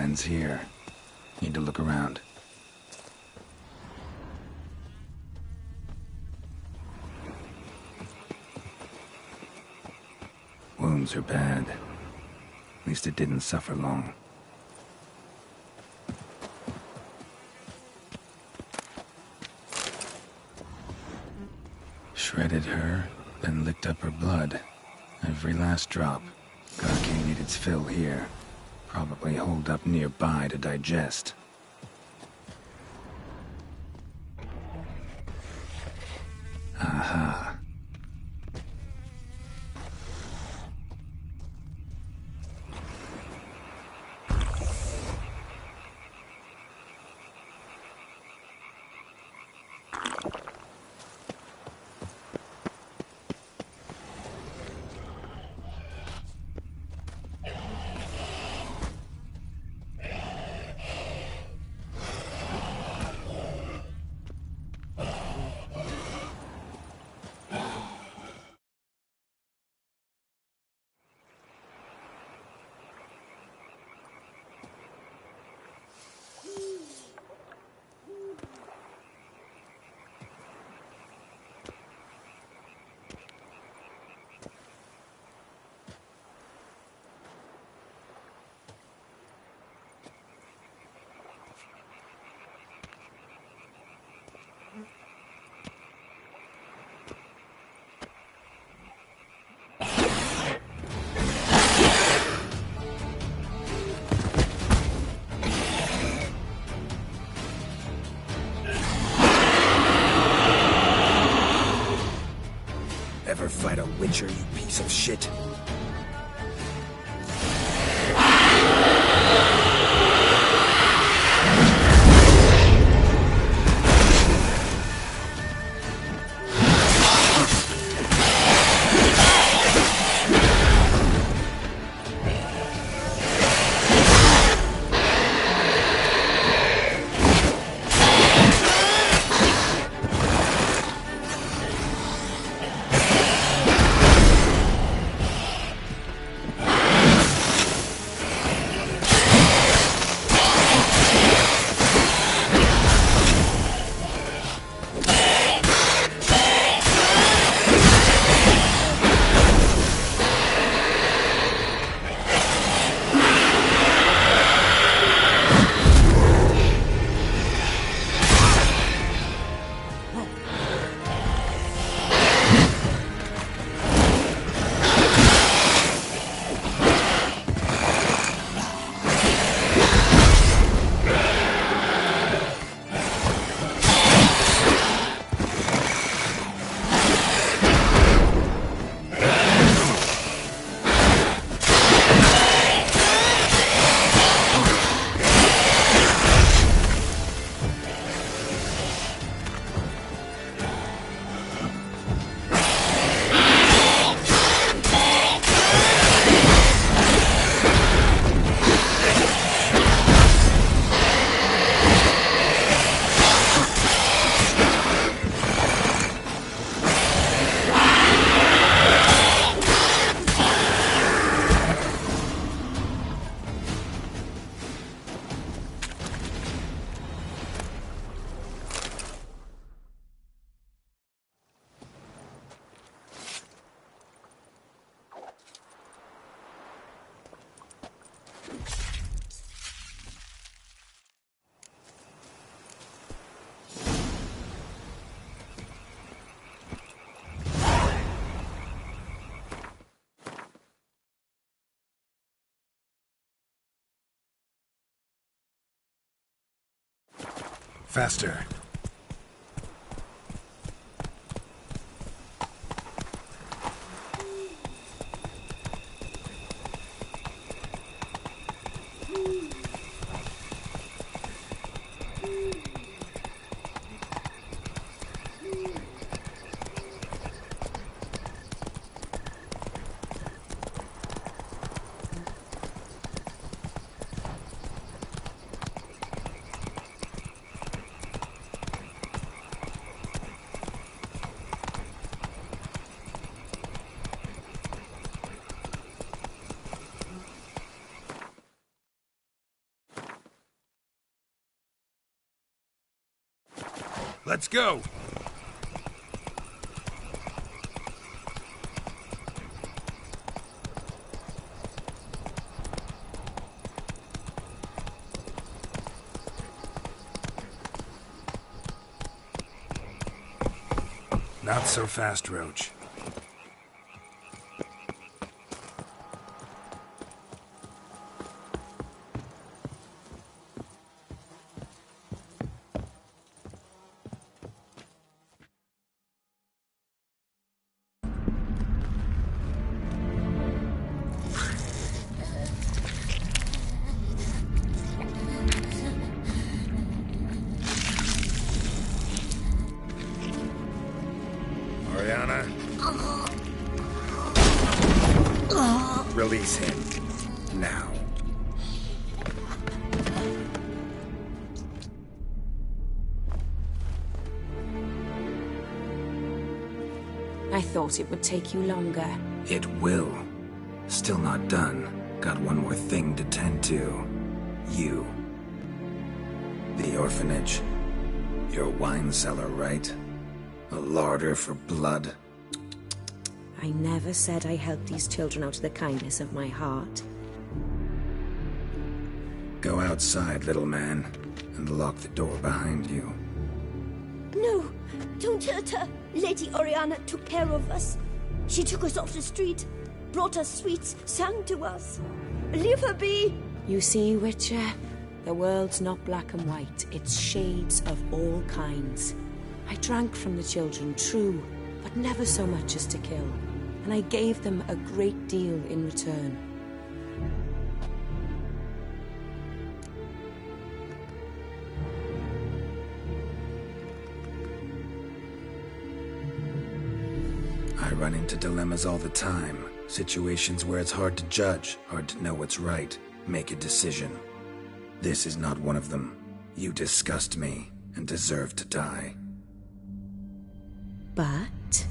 ends here. Need to look around. Wounds are bad. At least it didn't suffer long. Shredded her, then licked up her blood. Every last drop. Gotta need its fill here. Probably holed up nearby to digest. Aha. Ever fight a witcher, you piece of shit? Faster. Let's go! Not so fast, Roach. Orianna. Release him. Now. I thought it would take you longer. It will. Still not done. Got one more thing to tend to. You. The orphanage. Your wine cellar, right? A larder for blood. I never said I helped these children out of the kindness of my heart. Go outside, little man, and lock the door behind you. No, don't hurt her. Lady Orianna took care of us. She took us off the street, brought us sweets, sang to us. Leave her be. You see, Witcher, the world's not black and white. It's shades of all kinds. I drank from the children, true, but never so much as to kill. And I gave them a great deal in return. I run into dilemmas all the time. Situations where it's hard to judge, hard to know what's right, make a decision. This is not one of them. You disgust me and deserve to die. But?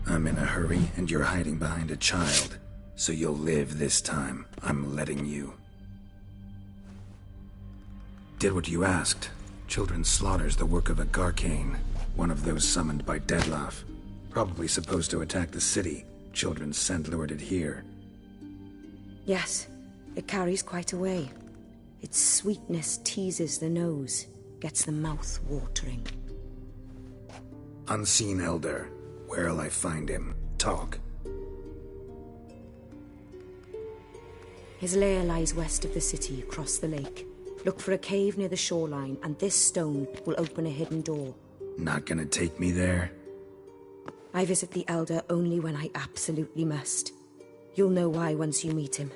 I'm in a hurry, and you're hiding behind a child. So you'll live this time. I'm letting you. Did what you asked. Children's slaughter's the work of a Garcane, one of those summoned by Dettlaff. Probably supposed to attack the city. Children's scent lured it here. Yes, it carries quite a way. Its sweetness teases the nose, gets the mouth watering. Unseen Elder. Where'll I find him? Talk. His lair lies west of the city, across the lake. Look for a cave near the shoreline, and this stone will open a hidden door. Not gonna take me there? I visit the Elder only when I absolutely must. You'll know why once you meet him.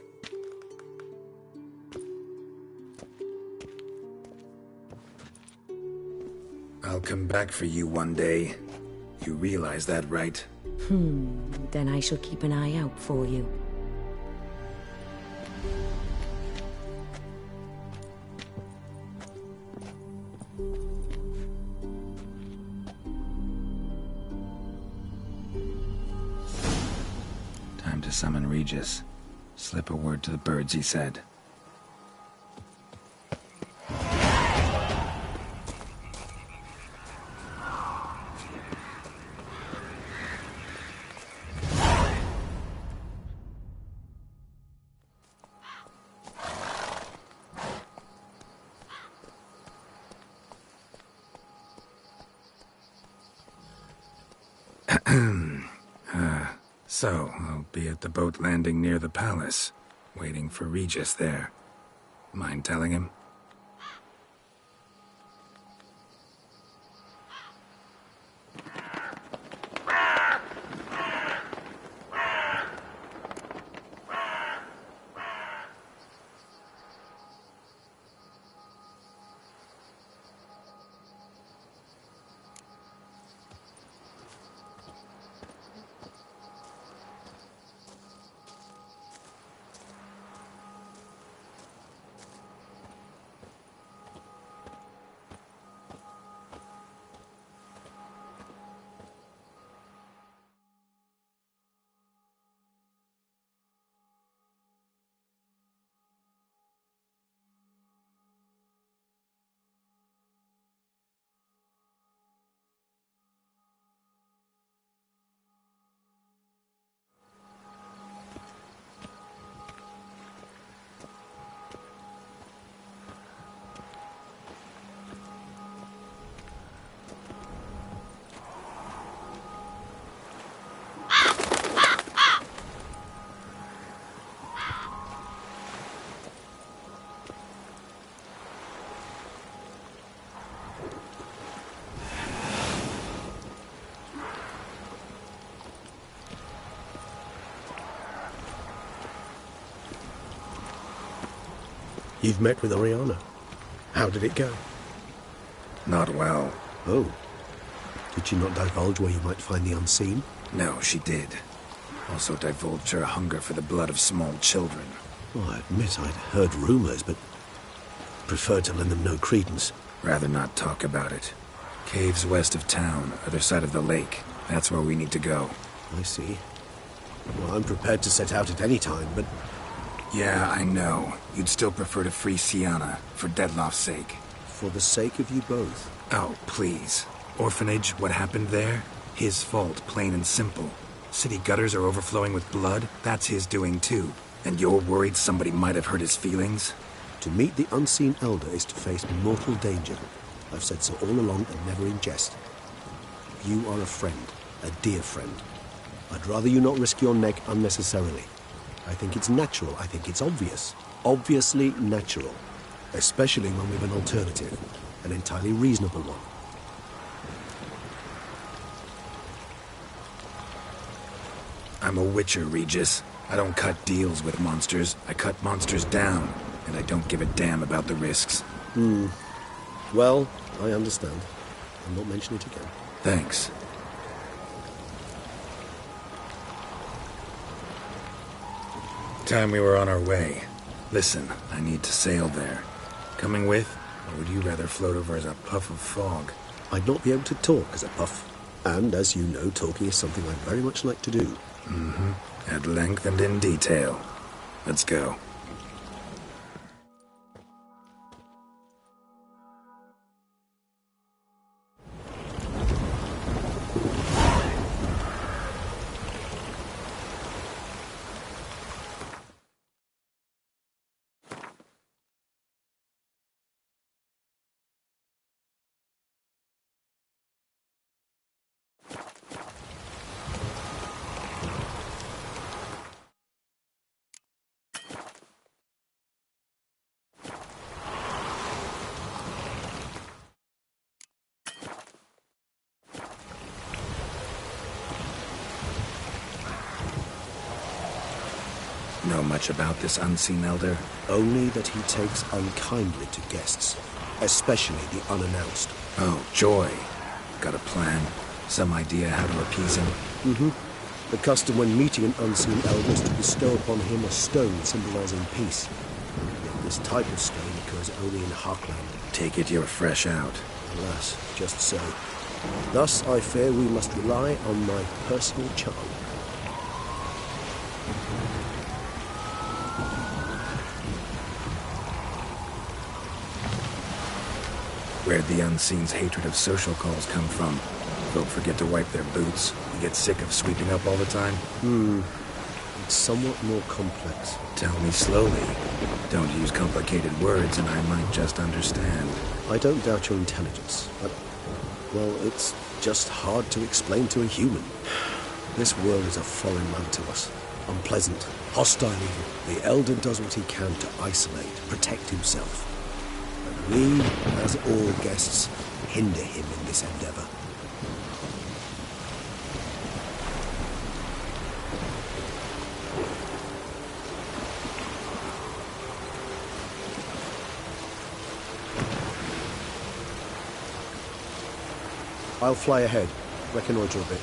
I'll come back for you one day. You realize that, right? Then I shall keep an eye out for you. Time to summon Regis. Slip a word to the birds, he said. So, I'll be at the boat landing near the palace, waiting for Regis there. Mind telling him? You've met with Orianna. How did it go? Not well. Oh. Did she not divulge where you might find the unseen? No, she did. Also divulged her hunger for the blood of small children. Well, I admit I'd heard rumors, but preferred to lend them no credence. Rather not talk about it. Caves west of town, other side of the lake. That's where we need to go. I see. Well, I'm prepared to set out at any time, but... Yeah, I know. You'd still prefer to free Sienna, for Dettlaff's sake. For the sake of you both. Oh, please. Orphanage, what happened there? His fault, plain and simple. City gutters are overflowing with blood. That's his doing too. And you're worried somebody might have hurt his feelings? To meet the unseen elder is to face mortal danger. I've said so all along and never in jest. You are a friend, a dear friend. I'd rather you not risk your neck unnecessarily. I think it's natural, I think it's obvious. Obviously natural. Especially when we've an alternative. An entirely reasonable one. I'm a witcher, Regis. I don't cut deals with monsters. I cut monsters down. And I don't give a damn about the risks. Well, I understand. I'll not mention it again. Thanks. Time we were on our way. Listen, I need to sail there. Coming with? Or would you rather float over as a puff of fog? I'd not be able to talk as a puff. And as you know, talking is something I very much like to do. At length and in detail. Let's go. Know much about this unseen elder? Only that he takes unkindly to guests, especially the unannounced. Oh, joy. Got a plan? Some idea how to appease him? The custom when meeting an unseen elder is to bestow upon him a stone symbolizing peace. Yet this type of stone occurs only in Harkland. Take it you're fresh out. Alas, just so. Thus, I fear we must rely on my personal charm. Where'd the Unseen's hatred of social calls come from? Folk forget to wipe their boots. You get sick of sweeping up all the time? It's somewhat more complex. Tell me slowly. Don't use complicated words and I might just understand. I don't doubt your intelligence, but, well, it's just hard to explain to a human. This world is a foreign land to us. Unpleasant, hostile even. The Elder does what he can to isolate, protect himself. But we, as all guests, hinder him in this endeavor. I'll fly ahead, reconnoitre a bit.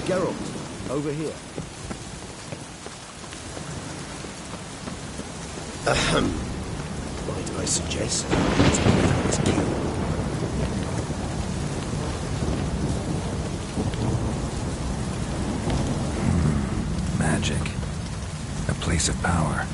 Geralt, over here. Ahem. Might I suggest his kill? Magic. A place of power.